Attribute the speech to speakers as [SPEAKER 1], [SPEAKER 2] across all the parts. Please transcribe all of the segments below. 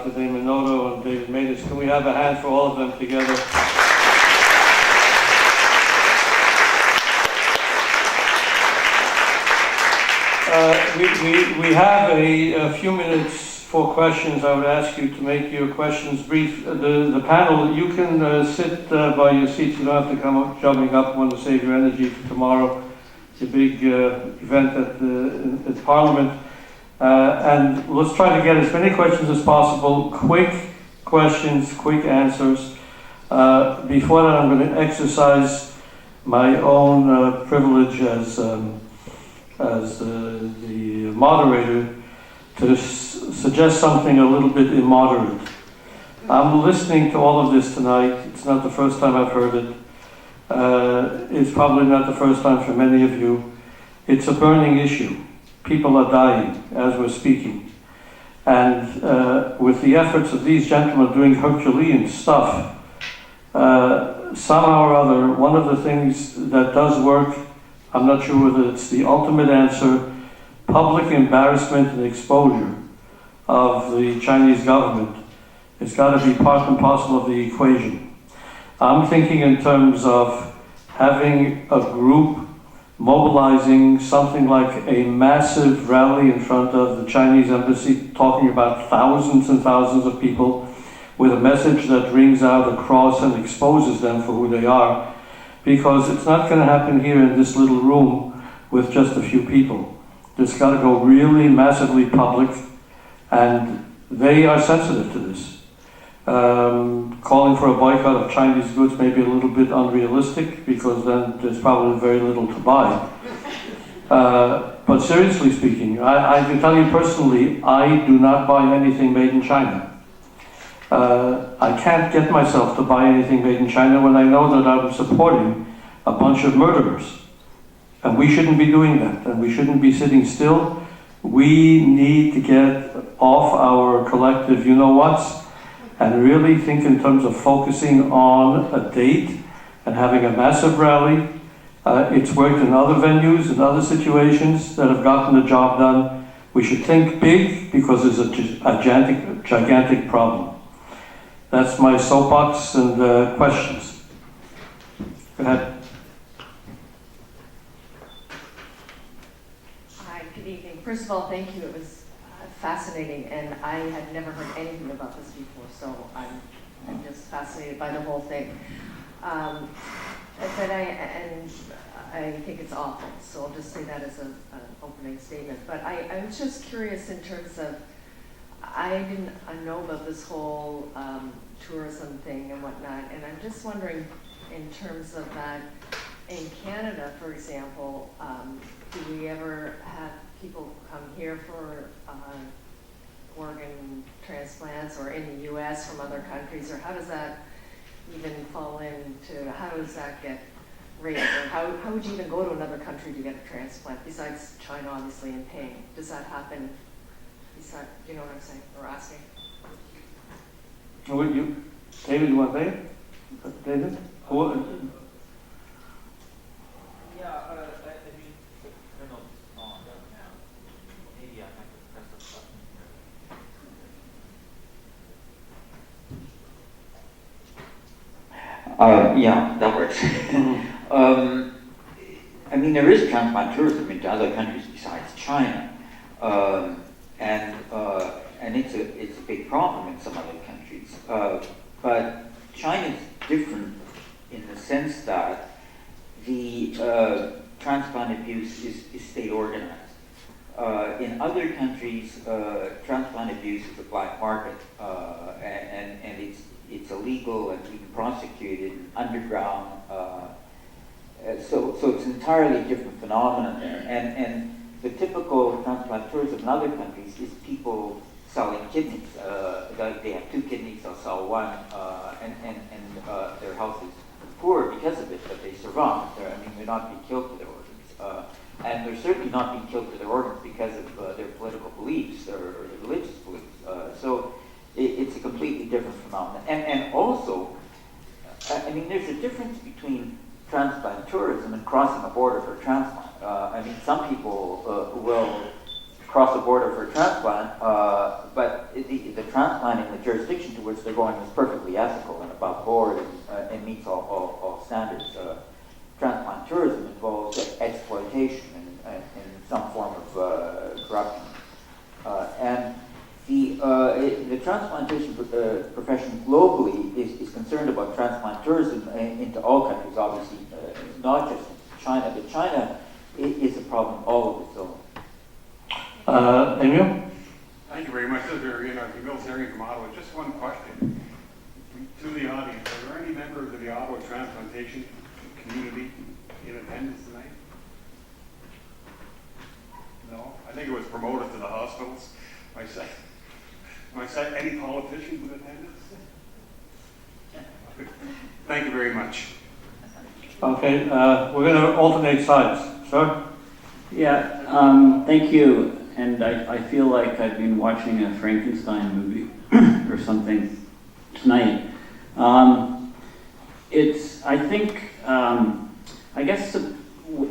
[SPEAKER 1] Dr. Damanoto and David Matus. Can we have a hand for all of them together? We have a few minutes for questions. I would ask you to make your questions brief. The panel, you can sit by your seats. You don't have to come up, jumping up. Want to save your energy for tomorrow. It's a big event at Parliament. And let's try to get as many questions as possible. Quick questions, quick answers. Before that, I'm going to exercise my own privilege as the moderator to suggest something a little bit immoderate. I'm listening to all of this tonight. It's not the first time I've heard it. It's probably not the first time for many of you. It's a burning issue. People are dying as we're speaking. And with the efforts of these gentlemen doing Herculean stuff, somehow or other, one of the things that does work, I'm not sure whether it's the ultimate answer, public embarrassment and exposure of the Chinese government. It's got to be part and parcel of the equation. I'm thinking in terms of having a group mobilizing something like a massive rally in front of the Chinese embassy, talking about thousands and thousands of people with a message that rings out across and exposes them for who they are. Because it's not going to happen here in this little room with just a few people. It's got to go really massively public, and they are sensitive to this. Calling for a boycott of Chinese goods may be a little bit unrealistic, because then there's probably very little to buy. But seriously speaking, I can tell you personally, I do not buy anything made in China. I can't get myself to buy anything made in China when I know that I'm supporting a bunch of murderers. And we shouldn't be doing that, and we shouldn't be sitting still. We need to get off our collective you-know-whats and really think in terms of focusing on a date and having a massive rally. It's worked in other venues, in other situations that have gotten the job done. We should think big, because there's a gigantic problem. That's my soapbox and questions. Go ahead.
[SPEAKER 2] Hi, good evening. First of all, thank you. It was fascinating, and I had never heard anything about this before, so I'm just fascinated by the whole thing. But I think it's awful, so I'll just say that as an opening statement. But I was just curious in terms of, I didn't know about this whole tourism thing and whatnot, and I'm just wondering, in terms of that, in Canada, for example, do we ever have people come here for organ transplants, or in the U.S. from other countries, or how does that even fall into, how does that get rated, or how would you even go to another country to get a transplant, besides China, obviously, and paying? Does that happen? Do you know what I'm saying, or asking?
[SPEAKER 1] David, you want to say it? David?
[SPEAKER 3] Yeah, I mean, I don't know, maybe I have to press the button here. Yeah, that works. I mean, there is transplant tourism into other countries besides China. And it's a big problem in some other countries. But China's different in the sense that the transplant abuse is state organized. In other countries, transplant abuse is a black market, and it's illegal and even prosecuted underground. So it's an entirely different phenomenon there. And the typical transplant tourism in other countries is people selling kidneys. They have two kidneys, they'll sell one, and their health is poor because of it, but they survive. They're not being killed for their organs. And they're certainly not being killed for their organs because of their political beliefs or their religious beliefs. So it's a completely different phenomenon. And also, I mean, there's a difference between transplant tourism and crossing a border for a transplant. I mean, some people will cross the border for a transplant, but the transplant in the jurisdiction to which they're going is perfectly ethical and above board and meets all standards. Transplant tourism involves exploitation and some form of corruption. And the transplantation profession globally is concerned about transplant tourism into all countries, obviously, not just China, but China is a problem all of its own.
[SPEAKER 1] Emil?
[SPEAKER 4] Thank you very much. This is the military from Ottawa. Just one question to the audience. Are there any members of the Ottawa transplantation community in attendance tonight? No? I think it was promoted to the hospitals. Any politicians in attendance? Thank you very much.
[SPEAKER 1] Okay, we're going to alternate sides. Sir?
[SPEAKER 5] Yeah, thank you. And I feel like I've been watching a Frankenstein movie or something tonight. I guess, do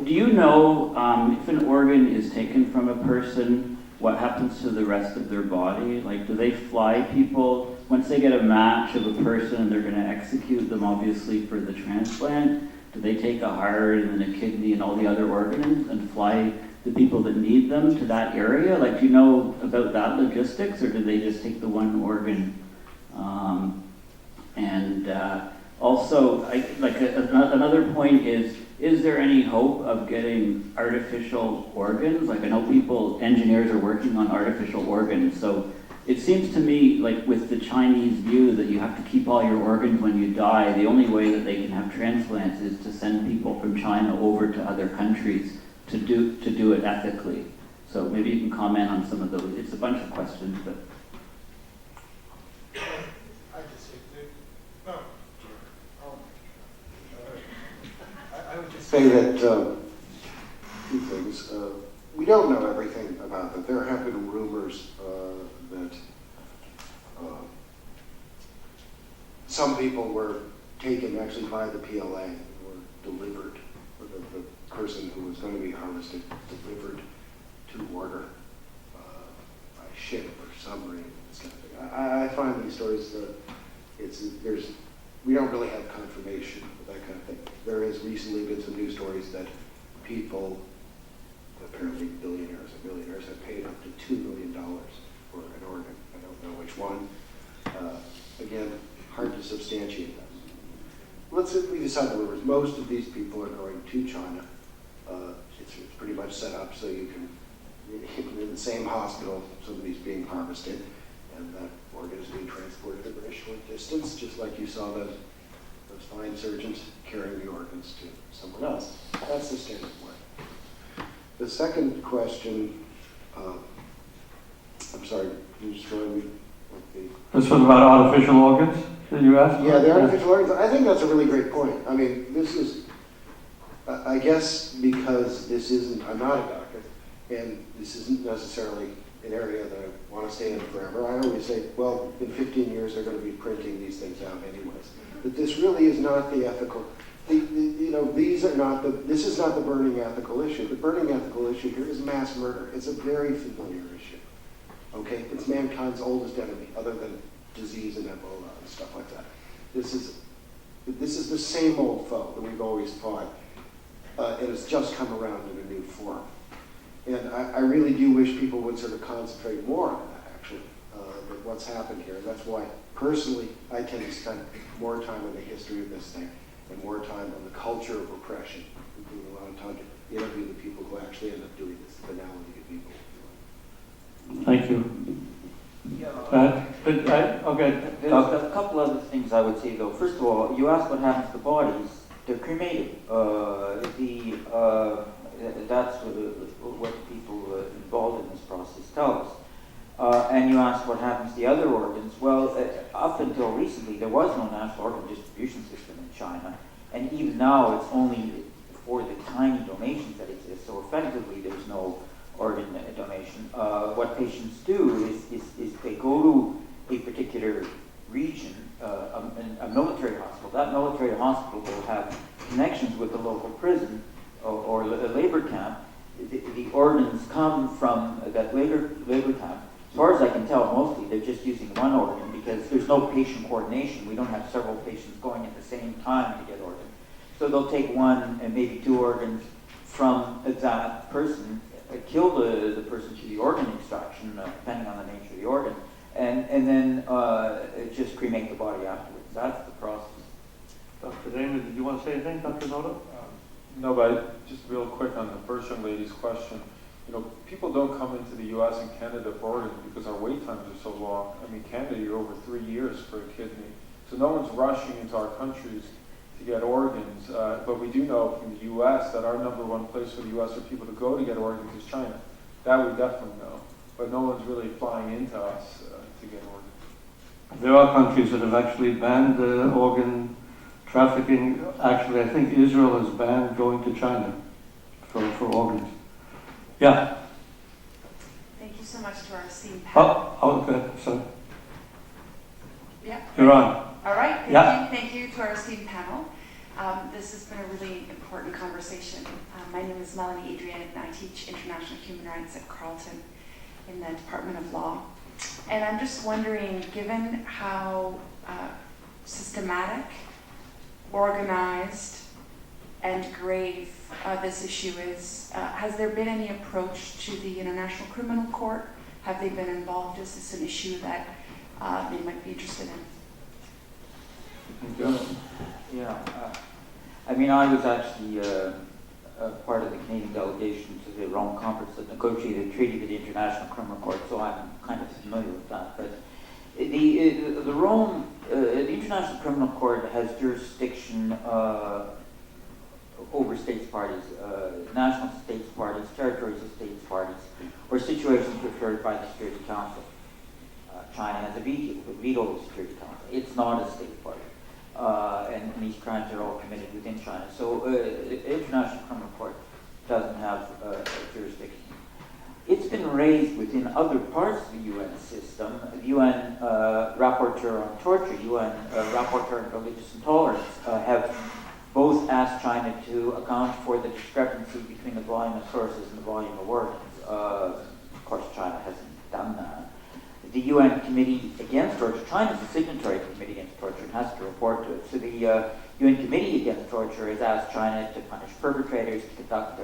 [SPEAKER 5] you know if an organ is taken from a person, what happens to the rest of their body? Like, do they fly people, once they get a match of a person and they're going to execute them, obviously, for the transplant, do they take a heart and then a kidney and all the other organs and fly the people that need them to that area? Like, do you know about that logistics, or do they just take the one organ? Also, another point is there any hope of getting artificial organs? Like, I know engineers are working on artificial organs, so it seems to me like with the Chinese view that you have to keep all your organs when you die, the only way that they can have transplants is to send people from China over to other countries to do it ethically. So maybe you can comment on some of those. It's a bunch of questions, but.
[SPEAKER 6] I would just say that two things. We don't know everything about that. There have been rumors that some people were taken actually by the PLA, or delivered, or the person who was going to be harvested delivered to order by ship or submarine, this kind of thing. I find these stories we don't really have confirmation of that kind of thing. There has recently been some news stories that people, apparently billionaires and millionaires, have paid up to $2 million for an organ. I don't know which one. Again, hard to substantiate that. Let's say we decide the rumors. Most of these people are going to China. It's pretty much set up so you can, in the same hospital, somebody's being harvested, and that organ is being transported a very short distance, just like you saw those fine surgeons carrying the organs to someone else. That's the standard way. The second question, I'm sorry, can you just remind me what the...
[SPEAKER 1] This was about artificial organs, did you ask?
[SPEAKER 6] Yeah, the artificial organs. I think that's a really great point. I mean, this is, I guess because this isn't, I'm not a doctor, and this isn't necessarily an area that I want to stay in forever. I always say, well, in 15 years they're going to be printing these things out anyways. But this really is not the ethical, this is not the burning ethical issue. The burning ethical issue here is mass murder. It's a very familiar issue. Okay, it's mankind's oldest enemy, other than disease and Ebola and stuff like that. This is the same old foe that we've always fought, and it's just come around in a new form. And I really do wish people would sort of concentrate more on that, actually, than what's happened here. And that's why, personally, I tend to spend more time on the history of this thing and more time on the culture of oppression, including a lot of time to interview the people who actually end up doing this, the banality of people.
[SPEAKER 1] Thank you. Okay.
[SPEAKER 3] There's a couple other things I would say, though. First of all, you asked what happens to bodies. They're cremated. That's what the people involved in this process tell us. And you asked what happens to the other organs. Well, up until recently, there was no national organ distribution system in China. And even now, it's only for the tiny donations that exist. So effectively, there's no organ donation. What patients do is they go to a particular region, a military hospital. That military hospital will have connections with the local prison or a labor camp. The organs come from that labor camp. As far as I can tell, mostly they're just using one organ because there's no patient coordination. We don't have several patients going at the same time to get organs. So they'll take one and maybe 2 organs from that person, kill the person through the organ extraction, depending on the nature of the organ, and then just cremate the body afterwards. That's the process.
[SPEAKER 1] Dr. Damon, did you want to say anything, Dr. Noda?
[SPEAKER 7] No, but just real quick on the first young lady's question. You know, people don't come into the U.S. and Canada for organs because our wait times are so long. I mean, Canada, you're over 3 years for a kidney. So no one's rushing into our countries to get organs. But we do know from the U.S. that our #1 place for the U.S. for people to go to get organs is China. That we definitely know. But no one's really flying into us to get organs.
[SPEAKER 1] There are countries that have actually banned organ trafficking. Actually, I think Israel has banned going to China for organs. Yeah.
[SPEAKER 8] Thank you so much to our esteemed panel.
[SPEAKER 1] Okay, sorry.
[SPEAKER 8] Yeah.
[SPEAKER 1] You're on.
[SPEAKER 8] All right. Thank you to our esteemed panel. This has been a really important conversation. My name is Melanie Adrian, and I teach international human rights at Carleton in the Department of Law. And I'm just wondering, given how systematic, organized, and grave this issue is, has there been any approach to the International Criminal Court? Have they been involved? Is this an issue that they might be interested in?
[SPEAKER 3] Yeah. I mean, I was actually part of the Canadian delegation to the Rome Conference that negotiated a treaty with the International Criminal Court, so I'm kind of familiar with that. But the Rome, the International Criminal Court has jurisdiction over states parties, national states parties, territories of states parties, or situations referred by the Security Council. China has a veto of the Security Council. It's not a state party. And these crimes are all committed within China. So the International Criminal Court doesn't have jurisdiction. It's been raised within other parts of the UN system. The UN Rapporteur on Torture, UN Rapporteur on Religious Intolerance have both asked China to account for the discrepancy between the volume of sources and the volume of organs. Of course, China hasn't done that. The UN Committee Against Torture, China's a signatory to the Committee Against Torture and has to report to it. So the UN Committee Against Torture has asked China to punish perpetrators, to conduct